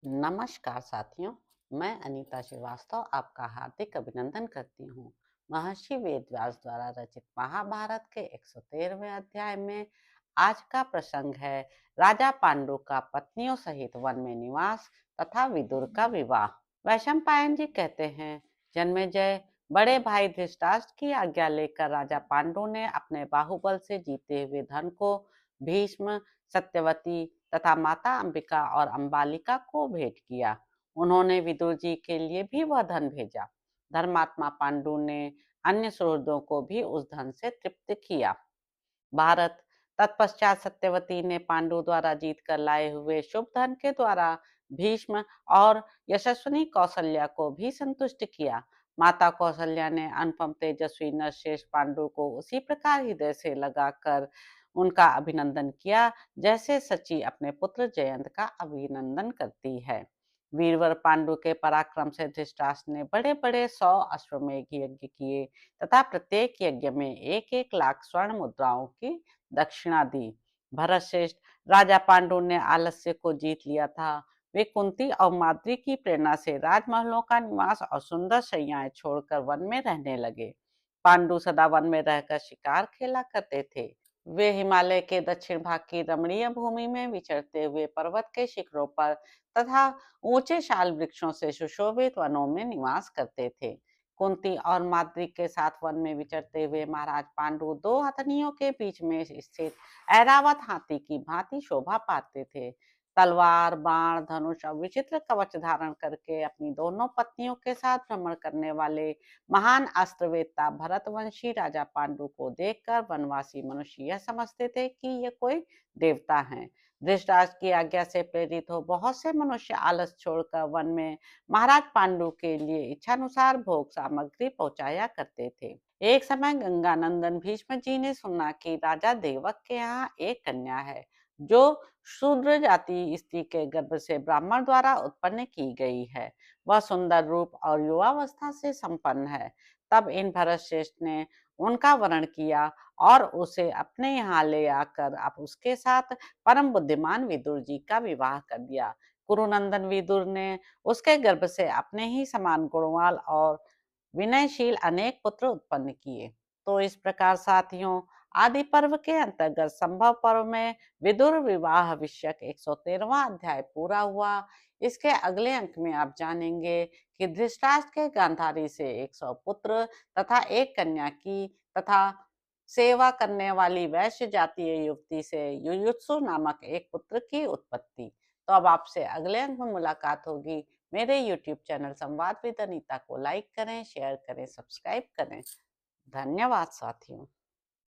नमस्कार साथियों, मैं अनीता श्रीवास्तव आपका हार्दिक अभिनंदन करती हूँ। महर्षि वेदव्यास द्वारा रचित महाभारत के 113वें अध्याय में आज का प्रसंग है राजा पांडु का पत्नियों सहित वन में निवास तथा विदुर का विवाह। वैशंपायन जी कहते हैं, जन्मेजय बड़े भाई धृतराष्ट्र की आज्ञा लेकर राजा पांडु ने अपने बाहुबल से जीते हुए धन को भीष्म, सत्यवती तथा माता अंबिका और अंबालिका को भेंट किया। उन्होंने विदुर जी के लिए भी वह धन भेजा। धर्मात्मा पांडु ने अन्य सुहृदों को भी उस धन से तृप्त किया। भारत तत्पश्चात सत्यवती ने पांडु द्वारा जीत कर लाए हुए शुभ धन के द्वारा भीष्म और यशस्विनी कौशल्या को भी संतुष्ट किया। माता कौशल्या ने अनुपम तेजस्वी नरश्रेष्ठ पांडु को उसी प्रकार हृदय से लगाकर उनका अभिनंदन किया जैसे सची अपने पुत्र जयंत का अभिनंदन करती है। वीरवर पांडु के पराक्रम से धृतराष्ट्र ने बड़े बड़े 100 अश्वमेध यज्ञ किए तथा प्रत्येक यज्ञ में 1-1 लाख स्वर्ण मुद्राओं की दक्षिणा दी। भरतश्रेष्ठ राजा पांडु ने आलस्य को जीत लिया था। वे कुंती और माद्री की प्रेरणा से राजमहलों का निवास और सुंदर शैयाएं छोड़कर वन में रहने लगे। पांडु सदा वन में रहकर शिकार खेला करते थे। वे हिमालय के दक्षिण भाग की रमणीय भूमि में विचरते हुए पर्वत के शिखरों पर तथा ऊंचे शाल वृक्षों से सुशोभित वनों में निवास करते थे। कुंती और माद्री के साथ वन में विचरते हुए महाराज पांडु दो हथनियों के बीच में स्थित ऐरावत हाथी की भांति शोभा पाते थे। तलवार, बाण, धनुष और विचित्र कवच धारण करके अपनी दोनों पत्नियों के साथ भ्रमण करने वाले महान अस्त्रवेत्ता भरतवंशी राजा पांडु को देखकर वनवासी मनुष्य यह समझते थे कि ये कोई देवता हैं। धृतराष्ट्र की आज्ञा से प्रेरित हो बहुत से मनुष्य आलस छोड़कर वन में महाराज पांडु के लिए इच्छानुसार भोग सामग्री पहुंचाया करते थे। एक समय गंगानंदन भीष्म जी ने सुना कि राजा देवक के यहाँ एक कन्या है जो शूद्र जाति स्त्री के गर्भ से ब्राह्मण द्वारा उत्पन्न की गई है। वह सुंदर रूप और युवावस्था से संपन्न है। तब इन भरतश्रेष्ठ ने उनका वर्ण किया और उसे अपने यहाँ ले आकर अब उसके साथ परम बुद्धिमान विदुर जी का विवाह कर दिया। कुरुनंदन विदुर ने उसके गर्भ से अपने ही समान गुणवान और विनयशील अनेक पुत्र उत्पन्न किए। तो इस प्रकार साथियों, आदि पर्व के अंतर्गत संभव पर्व में विदुर विवाह विषयक 113वां अध्याय पूरा हुआ। इसके अगले अंक में आप जानेंगे कि धृतराष्ट्र के गांधारी से 100 पुत्र तथा एक कन्या की तथा सेवा करने वाली वैश्य जातीय युवती से युयुत्सु नामक एक पुत्र की उत्पत्ति। तो अब आपसे अगले अंक में मुलाकात होगी। मेरे यूट्यूब चैनल संवाद विद अनीता को लाइक करें, शेयर करें, सब्सक्राइब करें। धन्यवाद साथियों।